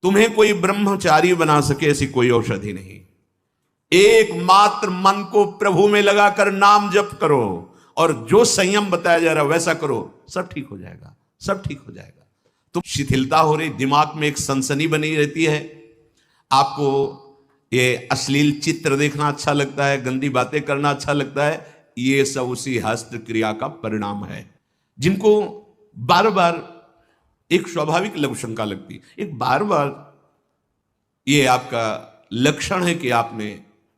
तुम्हें कोई ब्रह्मचारी बना सके ऐसी कोई औषधि नहीं। एकमात्र मन को प्रभु में लगाकर नाम जप करो और जो संयम बताया जा रहा है वैसा करो, सब ठीक हो जाएगा, सब ठीक हो जाएगा। तो शिथिलता हो रही, दिमाग में एक सनसनी बनी रहती है, आपको ये अश्लील चित्र देखना अच्छा लगता है, गंदी बातें करना अच्छा लगता है, ये सब उसी हस्त क्रिया का परिणाम है। जिनको बार बार एक स्वाभाविक लघु शंका लगती, एक बार बार ये आपका लक्षण है कि आपने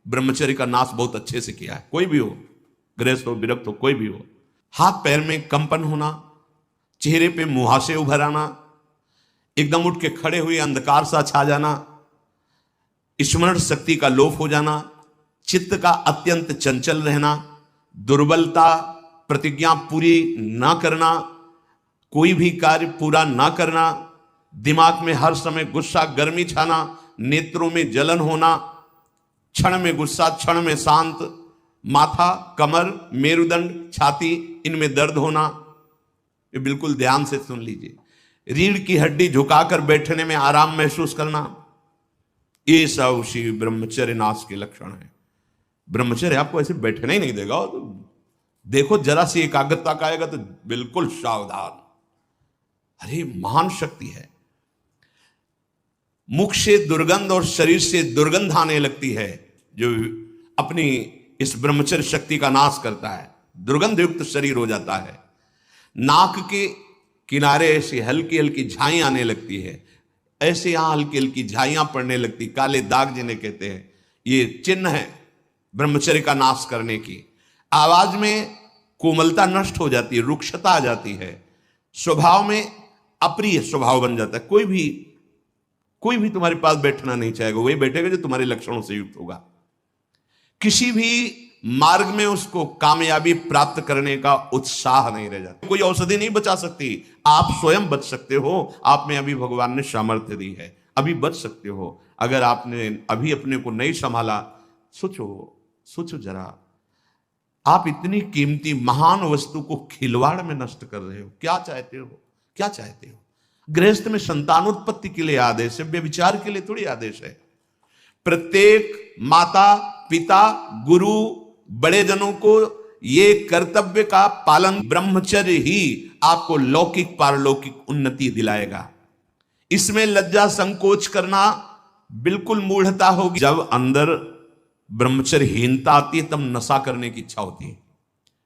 ब्रह्मचर्य का नाश बहुत अच्छे से किया है। कोई भी हो, गृहस्थ हो, विरक्त हो, कोई भी हो, हाथ पैर में कंपन होना, चेहरे पे मुहासे उभर आना, एकदम उठ के खड़े हुए अंधकार सा छा जाना, स्मरण शक्ति का लोप हो जाना, चित्त का अत्यंत चंचल रहना, दुर्बलता, प्रतिज्ञा पूरी ना करना, कोई भी कार्य पूरा ना करना, दिमाग में हर समय गुस्सा गर्मी छाना, नेत्रों में जलन होना, क्षण में गुस्सा क्षण में शांत, माथा, कमर, मेरुदंड, छाती, इनमें दर्द होना, ये बिल्कुल ध्यान से सुन लीजिए। रीढ़ की हड्डी झुकाकर बैठने में आराम महसूस करना, ये सब उसी ब्रह्मचर्य नाश के लक्षण है। ब्रह्मचर्य आपको ऐसे बैठने ही नहीं देगा, तो देखो जरा सी एकाग्रता का आएगा तो बिल्कुल सावधान। अरे महान शक्ति है। मुख से दुर्गंध और शरीर से दुर्गंध आने लगती है जो अपनी इस ब्रह्मचर्य शक्ति का नाश करता है, दुर्गंध युक्त शरीर हो जाता है। नाक के किनारे ऐसी हल्की हल्की झाई आने लगती है, ऐसे यहां हल्की हल्की झाइयां पड़ने लगती, काले दाग जिन्हें कहते हैं, ये चिन्ह है ब्रह्मचर्य का नाश करने की। आवाज में कोमलता नष्ट हो जाती है, रुक्षता आ जाती है, स्वभाव में अप्रिय स्वभाव बन जाता है। कोई भी तुम्हारे पास बैठना नहीं चाहेगा, वही बैठेगा जो तुम्हारे लक्षणों से युक्त होगा। किसी भी मार्ग में उसको कामयाबी प्राप्त करने का उत्साह नहीं रह जाता। कोई औषधि नहीं बचा सकती, आप स्वयं बच सकते हो। आप में अभी भगवान ने सामर्थ्य दी है, अभी बच सकते हो। अगर आपने अभी अपने को नहीं संभाला, सोचो जरा, आप इतनी कीमती महान वस्तु को खिलवाड़ में नष्ट कर रहे हो। क्या चाहते हो, क्या चाहते हो? गृहस्थ में संतानोत्पत्ति के लिए आदेश है, व्यभिचार के लिए थोड़ी आदेश है। प्रत्येक माता पिता गुरु बड़े जनों को ये कर्तव्य का पालन, ब्रह्मचर्य ही आपको लौकिक पारलौकिक उन्नति दिलाएगा। इसमें लज्जा संकोच करना बिल्कुल मूढ़ता होगी। जब अंदर ब्रह्मचर्यहीनता आती है तब नशा करने की इच्छा होती है,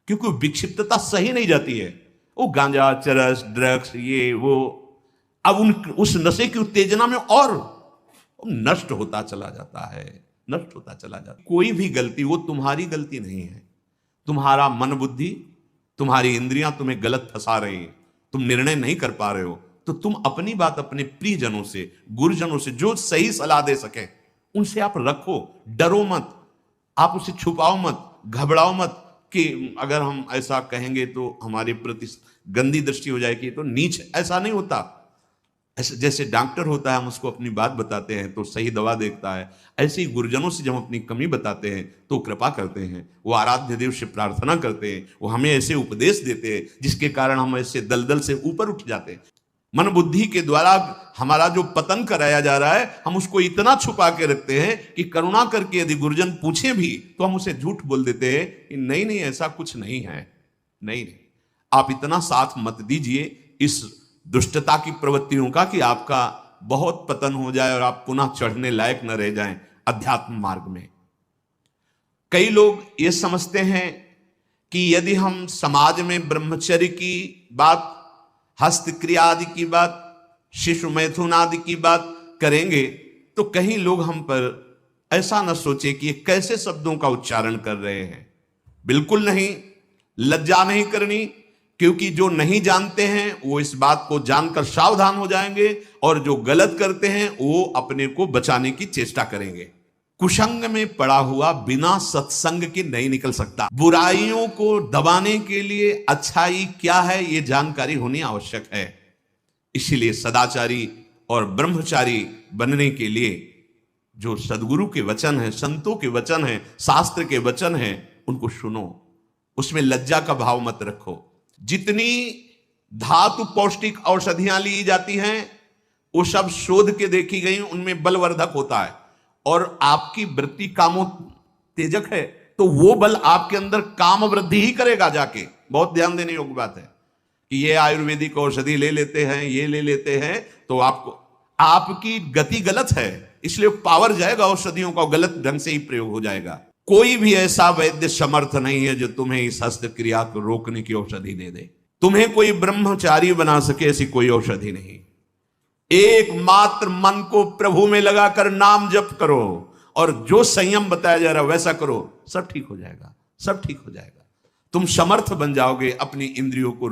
क्योंकि विक्षिप्तता सही नहीं जाती है। वो गांजा, चरस, ड्रग्स, ये वो, अब उस नशे की उत्तेजना में और नष्ट होता चला जाता है, नष्ट होता चला जाता है। कोई भी गलती वो तुम्हारी गलती नहीं है, तुम्हारा मन बुद्धि, तुम्हारी इंद्रियां तुम्हें गलत फंसा रही है, तुम निर्णय नहीं कर पा रहे हो। तो तुम अपनी बात अपने प्रियजनों से, गुरुजनों से, जो सही सलाह दे सके उनसे आप रखो। डरो मत, आप उसे छुपाओ मत, घबराओ मत कि अगर हम ऐसा कहेंगे तो हमारे प्रति गंदी दृष्टि हो जाएगी, तो नीच। ऐसा नहीं होता। ऐसे जैसे डॉक्टर होता है, हम उसको अपनी बात बताते हैं तो सही दवा देखता है, ऐसे ही गुरुजनों से जब हम अपनी कमी बताते हैं तो कृपा करते हैं, वो आराध्य देव से प्रार्थना करते हैं, वो हमें ऐसे उपदेश देते हैं जिसके कारण हम ऐसे दलदल से ऊपर उठ जाते हैं। मन बुद्धि के द्वारा हमारा जो पतन कराया जा रहा है, हम उसको इतना छुपा के रखते हैं कि करुणा करके यदि गुरुजन पूछे भी तो हम उसे झूठ बोल देते हैं कि नहीं ऐसा कुछ नहीं है। नहीं, आप इतना साथ मत दीजिए इस दुष्टता की प्रवृत्तियों का कि आपका बहुत पतन हो जाए और आप पुनः चढ़ने लायक न रह जाएं अध्यात्म मार्ग में। कई लोग ये समझते हैं कि यदि हम समाज में ब्रह्मचर्य की बात, हस्तक्रिया आदि की बात, शिशु मैथुन आदि की बात करेंगे तो कहीं लोग हम पर ऐसा न सोचे कि ये कैसे शब्दों का उच्चारण कर रहे हैं। बिल्कुल नहीं, लज्जा नहीं करनी, क्योंकि जो नहीं जानते हैं वो इस बात को जानकर सावधान हो जाएंगे और जो गलत करते हैं वो अपने को बचाने की चेष्टा करेंगे। कुसंग में पड़ा हुआ बिना सत्संग के नहीं निकल सकता। बुराइयों को दबाने के लिए अच्छाई क्या है ये जानकारी होनी आवश्यक है। इसीलिए सदाचारी और ब्रह्मचारी बनने के लिए जो सदगुरु के वचन हैं, संतों के वचन हैं, शास्त्र के वचन हैं, उनको सुनो, उसमें लज्जा का भाव मत रखो। जितनी धातु पौष्टिक औषधियां ली जाती हैं वो सब शोध के देखी गई, उनमें बलवर्धक होता है। और आपकी वृत्ति कामोत्तेजक है तो वो बल आपके अंदर काम वृद्धि ही करेगा जाके। बहुत ध्यान देने योग्य बात है कि ये आयुर्वेदिक औषधि ले लेते हैं, ये ले लेते हैं, तो आपकी गति गलत है, इसलिए पावर जाएगा औषधियों का, गलत ढंग से ही प्रयोग हो जाएगा। कोई भी ऐसा वैद्य समर्थ नहीं है जो तुम्हें इस हस्तक्रिया को रोकने की औषधि दे दे। तुम्हें कोई ब्रह्मचारी बना सके ऐसी कोई औषधि नहीं। एकमात्र मन को प्रभु में लगाकर नाम जप करो और जो संयम बताया जा रहा है वैसा करो, सब ठीक हो जाएगा, सब ठीक हो जाएगा। तुम समर्थ बन जाओगे अपनी इंद्रियों को